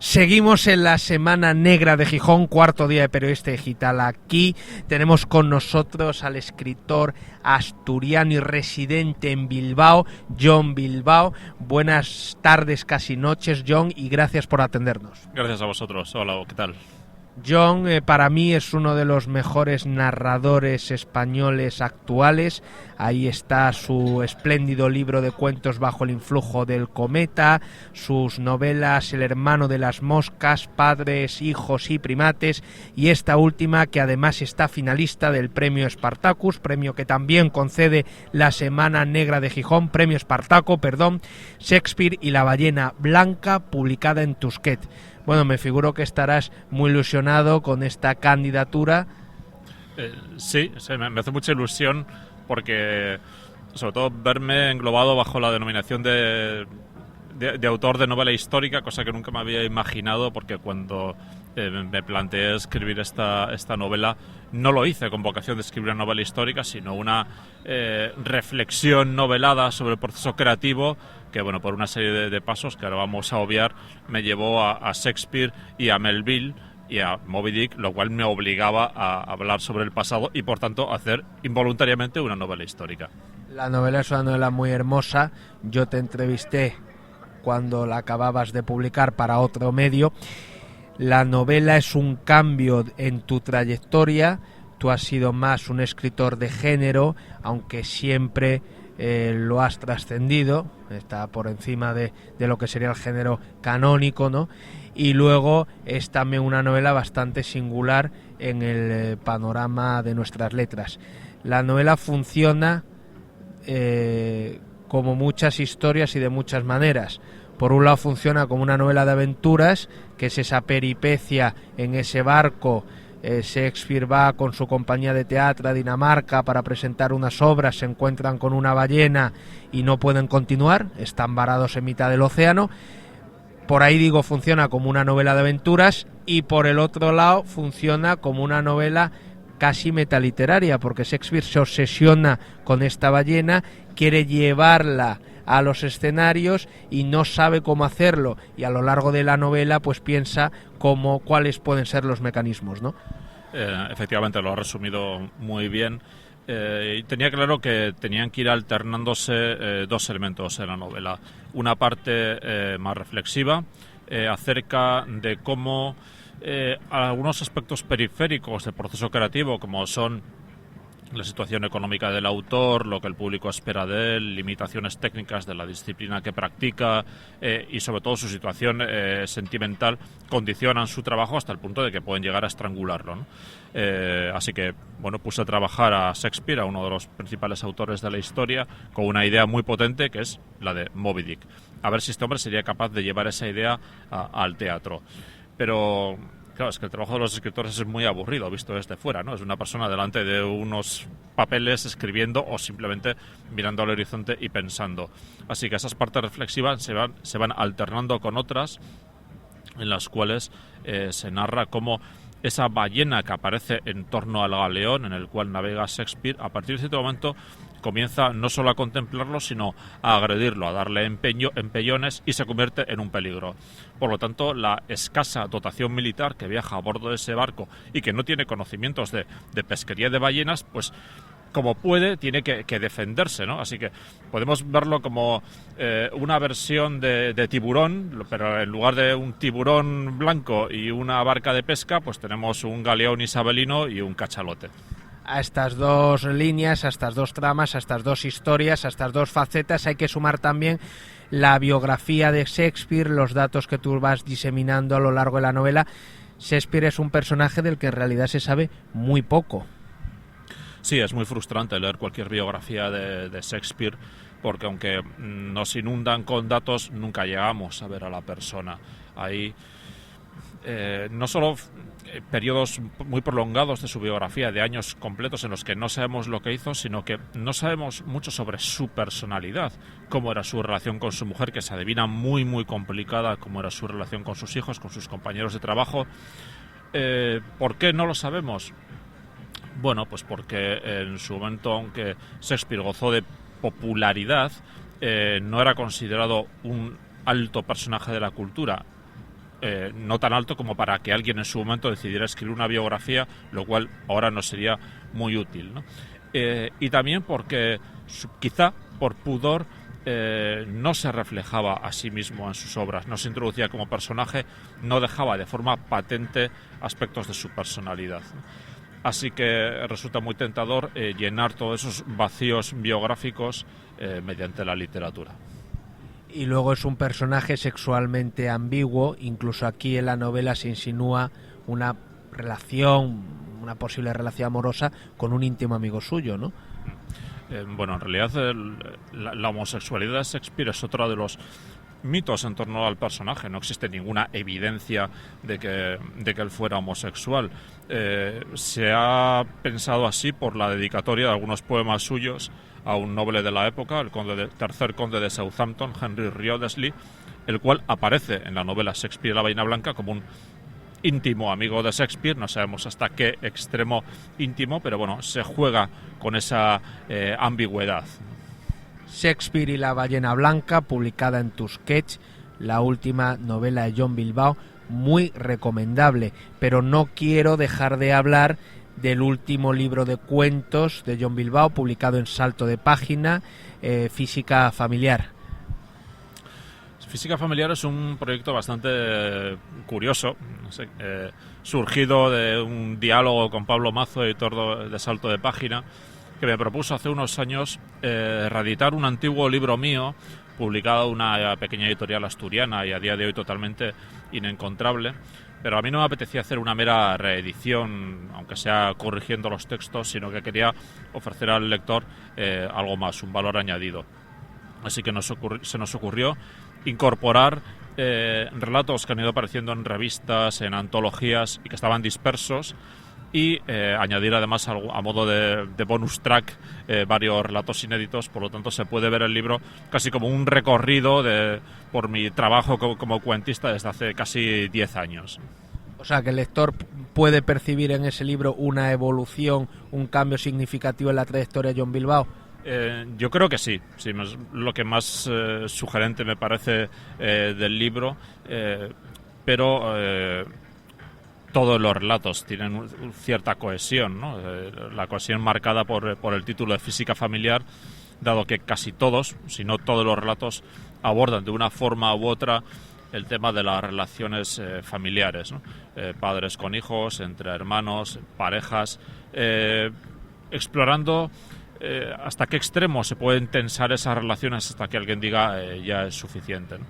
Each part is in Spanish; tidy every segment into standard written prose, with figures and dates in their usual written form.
Seguimos en la Semana Negra de Gijón, cuarto día de Periodista Digital. Aquí tenemos con nosotros al escritor asturiano y residente en Bilbao, Jon Bilbao. Buenas tardes, casi noches, Jon, y gracias por atendernos. Gracias a vosotros. Hola, ¿qué tal? Jon, para mí es uno de los mejores narradores españoles actuales. Ahí está su espléndido libro de cuentos Bajo el influjo del cometa, sus novelas El hermano de las moscas, Padres, hijos y primates, y esta última que además está finalista del premio Spartacus, premio que también concede la Semana Negra de Gijón, premio Espartaco, Shakespeare y la ballena blanca, publicada en Tusquet. Bueno, me figuro que estarás muy ilusionado con esta candidatura. Sí, me hace mucha ilusión porque, sobre todo, verme englobado bajo la denominación de autor de novela histórica, cosa que nunca me había imaginado, porque cuando me planteé escribir esta novela, no lo hice con vocación de escribir una novela histórica, sino una reflexión novelada sobre el proceso creativo que, bueno, por una serie de pasos que ahora vamos a obviar, me llevó a Shakespeare y a Melville y a Moby Dick, lo cual me obligaba a hablar sobre el pasado y, por tanto, a hacer involuntariamente una novela histórica. La novela es una novela muy hermosa. Yo te entrevisté cuando la acababas de publicar para otro medio. La novela es un cambio en tu trayectoria. Tú has sido más un escritor de género, aunque siempre lo has trascendido, está por encima de lo que sería el género canónico, ¿no? Y luego es también una novela bastante singular en el panorama de nuestras letras. La novela funciona como muchas historias y de muchas maneras. Por un lado funciona como una novela de aventuras, que es esa peripecia en ese barco. Shakespeare va con su compañía de teatro a Dinamarca para presentar unas obras, se encuentran con una ballena y no pueden continuar, están varados en mitad del océano. Por ahí digo, funciona como una novela de aventuras, y por el otro lado funciona como una novela casi metaliteraria, porque Shakespeare se obsesiona con esta ballena, quiere llevarla a los escenarios y no sabe cómo hacerlo, y a lo largo de la novela pues piensa cuáles pueden ser los mecanismos, ¿no? Efectivamente, lo has resumido muy bien. Y tenía claro que tenían que ir alternándose dos elementos en la novela. Una parte más reflexiva acerca de cómo algunos aspectos periféricos del proceso creativo, como son la situación económica del autor, lo que el público espera de él, limitaciones técnicas de la disciplina que practica y sobre todo su situación sentimental, condicionan su trabajo hasta el punto de que pueden llegar a estrangularlo, ¿no? Así que, bueno, puse a trabajar a Shakespeare, a uno de los principales autores de la historia, con una idea muy potente que es la de Moby Dick. A ver si este hombre sería capaz de llevar esa idea al teatro. Pero claro, es que el trabajo de los escritores es muy aburrido visto desde fuera, ¿no? Es una persona delante de unos papeles escribiendo o simplemente mirando al horizonte y pensando. Así que esas partes reflexivas se van alternando con otras en las cuales se narra cómo esa ballena que aparece en torno al galeón en el cual navega Shakespeare, a partir de cierto momento comienza no solo a contemplarlo, sino a agredirlo, a darle empellones, y se convierte en un peligro. Por lo tanto, la escasa dotación militar que viaja a bordo de ese barco y que no tiene conocimientos de pesquería de ballenas, pues como puede, tiene que defenderse, ¿no? Así que podemos verlo como una versión de tiburón, pero en lugar de un tiburón blanco y una barca de pesca, pues tenemos un galeón isabelino y un cachalote. A estas dos líneas, a estas dos tramas, a estas dos historias, a estas dos facetas hay que sumar también la biografía de Shakespeare, los datos que tú vas diseminando a lo largo de la novela. Shakespeare es un personaje del que en realidad se sabe muy poco. Sí, es muy frustrante leer cualquier biografía de Shakespeare, porque aunque nos inundan con datos, nunca llegamos a ver a la persona. Hay no solo periodos muy prolongados de su biografía, de años completos en los que no sabemos lo que hizo, sino que no sabemos mucho sobre su personalidad, cómo era su relación con su mujer, que se adivina muy muy complicada, cómo era su relación con sus hijos, con sus compañeros de trabajo. ¿Por qué no lo sabemos? Bueno, pues porque en su momento, aunque Shakespeare gozó de popularidad, no era considerado un alto personaje de la cultura. no tan alto como para que alguien en su momento decidiera escribir una biografía, lo cual ahora no sería muy útil, ¿no? Y también porque quizá por pudor no se reflejaba a sí mismo en sus obras, no se introducía como personaje, no dejaba de forma patente aspectos de su personalidad. Así que resulta muy tentador llenar todos esos vacíos biográficos mediante la literatura. Y luego es un personaje sexualmente ambiguo, incluso aquí en la novela se insinúa una posible relación amorosa con un íntimo amigo suyo, ¿no? Bueno, en realidad la homosexualidad de Shakespeare es otro de los mitos en torno al personaje. No existe ninguna evidencia de que él fuera homosexual. Se ha pensado así por la dedicatoria de algunos poemas suyos a un noble de la época, el tercer conde de Southampton, Henry Wriothesley, el cual aparece en la novela Shakespeare y la Ballena Blanca como un íntimo amigo de Shakespeare. No sabemos hasta qué extremo íntimo, pero bueno, se juega con esa ambigüedad. Shakespeare y la Ballena Blanca, publicada en Tusquets, la última novela de John Bilbao, muy recomendable, pero no quiero dejar de hablar del último libro de cuentos de John Bilbao, publicado en Salto de Página, Física Familiar. Física Familiar es un proyecto bastante curioso, no sé, surgido de un diálogo con Pablo Mazo, editor de Salto de Página, que me propuso hace unos años reeditar un antiguo libro mío, publicado en una pequeña editorial asturiana y a día de hoy totalmente inencontrable. Pero a mí no me apetecía hacer una mera reedición, aunque sea corrigiendo los textos, sino que quería ofrecer al lector algo más, un valor añadido. Así que se nos ocurrió incorporar relatos que han ido apareciendo en revistas, en antologías y que estaban dispersos, y añadir además a modo de bonus track varios relatos inéditos. Por lo tanto, se puede ver el libro casi como un recorrido por mi trabajo como cuentista desde hace casi 10 años. O sea, que el lector puede percibir en ese libro una evolución, un cambio significativo en la trayectoria de John Bilbao. Yo creo que sí, es lo que más sugerente me parece del libro, pero todos los relatos tienen cierta cohesión, ¿no? La cohesión marcada por el título de Física Familiar, dado que casi todos, si no todos los relatos, abordan de una forma u otra el tema de las relaciones familiares, ¿no? Padres con hijos, entre hermanos, parejas, explorando hasta qué extremo se pueden tensar esas relaciones hasta que alguien diga ya es suficiente, ¿no?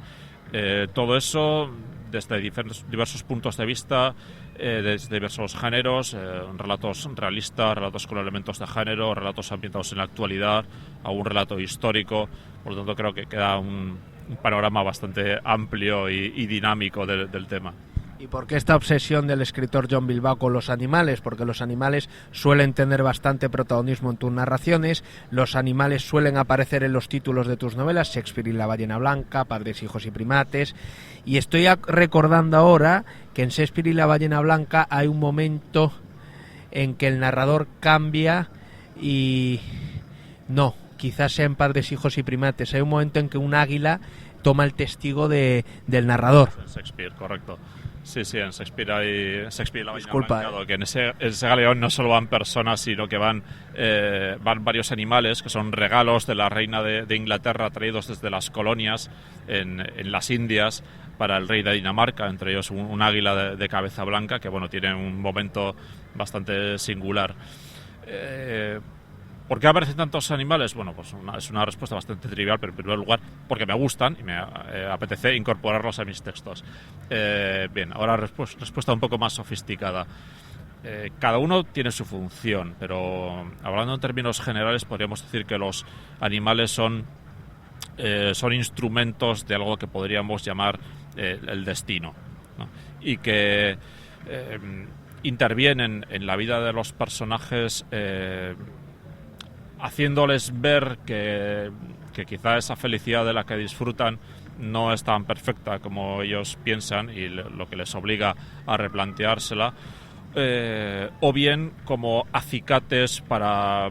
Todo eso desde diversos puntos de vista, desde diversos géneros, relatos realistas, relatos con elementos de género, relatos ambientados en la actualidad, a un relato histórico. Por lo tanto, creo que queda un panorama bastante amplio y dinámico del tema. ¿Y por qué esta obsesión del escritor John Bilbao con los animales? Porque los animales suelen tener bastante protagonismo en tus narraciones, los animales suelen aparecer en los títulos de tus novelas, Shakespeare y la Ballena Blanca, Padres, Hijos y Primates, y estoy recordando ahora que en Shakespeare y la Ballena Blanca hay un momento en que el narrador cambia y... no, quizás sea en Padres, Hijos y Primates, hay un momento en que un águila toma el testigo del narrador. Shakespeare, correcto. Sí, en Shakespeare y la Ballena Blanca, que en ese galeón no solo van personas, sino que van varios animales, que son regalos de la reina de Inglaterra traídos desde las colonias en las Indias para el rey de Dinamarca, entre ellos un águila de cabeza blanca, que bueno, tiene un momento bastante singular. ¿Por qué aparecen tantos animales? Bueno, pues es una respuesta bastante trivial, pero en primer lugar porque me gustan y me apetece incorporarlos a mis textos. Bien, ahora respuesta un poco más sofisticada. Cada uno tiene su función, pero hablando en términos generales podríamos decir que los animales son instrumentos de algo que podríamos llamar el destino, ¿no? Y que intervienen en la vida de los personajes, haciéndoles ver que quizá esa felicidad de la que disfrutan no es tan perfecta como ellos piensan y lo que les obliga a replanteársela, o bien como acicates para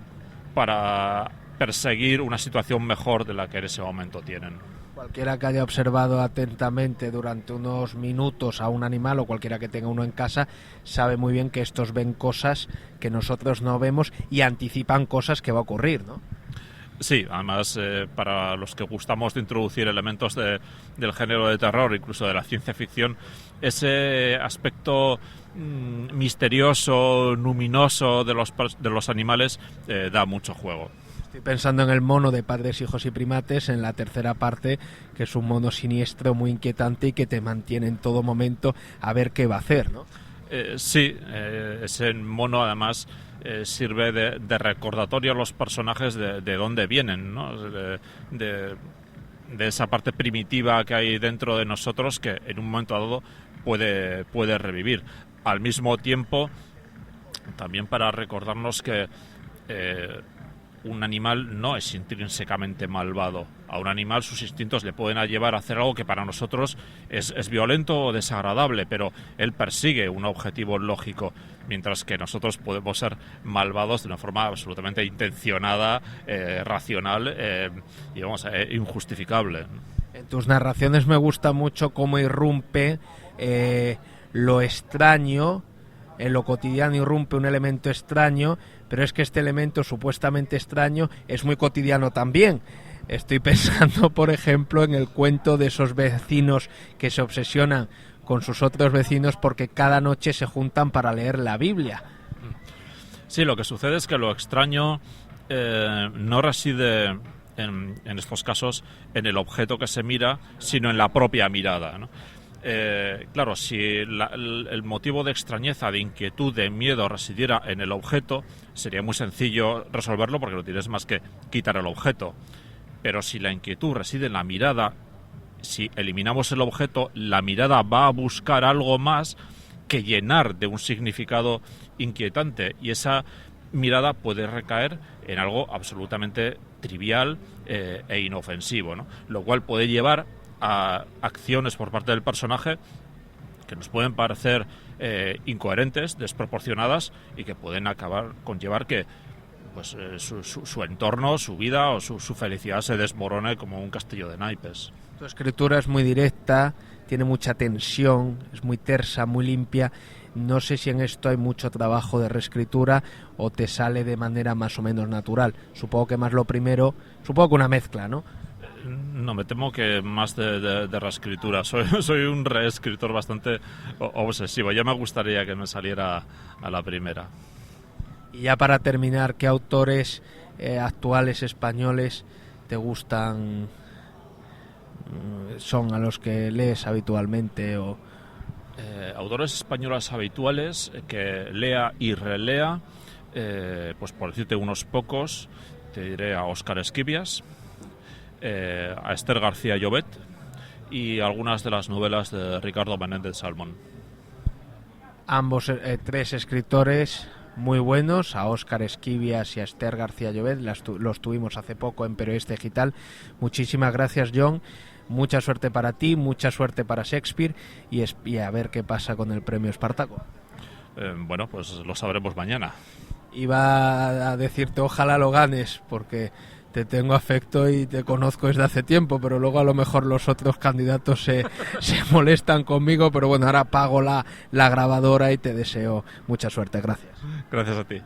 perseguir una situación mejor de la que en ese momento tienen. Cualquiera que haya observado atentamente durante unos minutos a un animal, o cualquiera que tenga uno en casa, sabe muy bien que estos ven cosas que nosotros no vemos y anticipan cosas que va a ocurrir, ¿no? Sí, además para los que gustamos de introducir elementos del género de terror, incluso de la ciencia ficción, ese aspecto misterioso, luminoso de los animales da mucho juego. Estoy pensando en el mono de Padres, Hijos y Primates, en la tercera parte, que es un mono siniestro, muy inquietante y que te mantiene en todo momento a ver qué va a hacer, ¿no? Sí, ese mono además sirve de recordatorio a los personajes de dónde vienen, ¿no? De esa parte primitiva que hay dentro de nosotros que en un momento dado puede revivir. Al mismo tiempo, también para recordarnos que un animal no es intrínsecamente malvado. A un animal sus instintos le pueden llevar a hacer algo que para nosotros es violento o desagradable, pero él persigue un objetivo lógico, mientras que nosotros podemos ser malvados de una forma absolutamente intencionada, racional y injustificable. En tus narraciones me gusta mucho cómo irrumpe lo extraño, en lo cotidiano irrumpe un elemento extraño, pero es que este elemento supuestamente extraño es muy cotidiano también. Estoy pensando, por ejemplo, en el cuento de esos vecinos que se obsesionan con sus otros vecinos porque cada noche se juntan para leer la Biblia. Sí, lo que sucede es que lo extraño no reside en estos casos en el objeto que se mira, sino en la propia mirada, ¿no? Claro, si el motivo de extrañeza, de inquietud, de miedo residiera en el objeto, sería muy sencillo resolverlo porque no tienes más que quitar el objeto. Pero si la inquietud reside en la mirada, si eliminamos el objeto, la mirada va a buscar algo más que llenar de un significado inquietante, y esa mirada puede recaer en algo absolutamente trivial e inofensivo, ¿no? Lo cual puede llevar a acciones por parte del personaje que nos pueden parecer incoherentes, desproporcionadas, y que pueden acabar con llevar que pues su entorno, su vida o su felicidad se desmorone como un castillo de naipes. Tu escritura es muy directa, tiene mucha tensión, es muy tersa, muy limpia. No sé si en esto hay mucho trabajo de reescritura o te sale de manera más o menos natural. Supongo que más lo primero, supongo que una mezcla, ¿no? No, me temo que más de reescritura. Soy un reescritor bastante obsesivo. Ya me gustaría que me saliera a la primera. Y ya para terminar, ¿qué autores actuales españoles te gustan, son a los que lees habitualmente? Autores españoles habituales que lea y relea, pues por decirte unos pocos, te diré a Óscar Esquivias, a Esther García Llobet y algunas de las novelas de Ricardo Menéndez Salmón. Ambos tres escritores muy buenos, a Óscar Esquivias y a Esther García Llobet, los tuvimos hace poco en Periodista Digital. Muchísimas gracias, John. Mucha suerte para ti, mucha suerte para Shakespeare y a ver qué pasa con el premio Espartaco. Bueno, pues lo sabremos mañana. Iba a decirte ojalá lo ganes, porque te tengo afecto y te conozco desde hace tiempo, pero luego a lo mejor los otros candidatos se molestan conmigo, pero bueno, ahora apago la grabadora y te deseo mucha suerte. Gracias. Gracias a ti.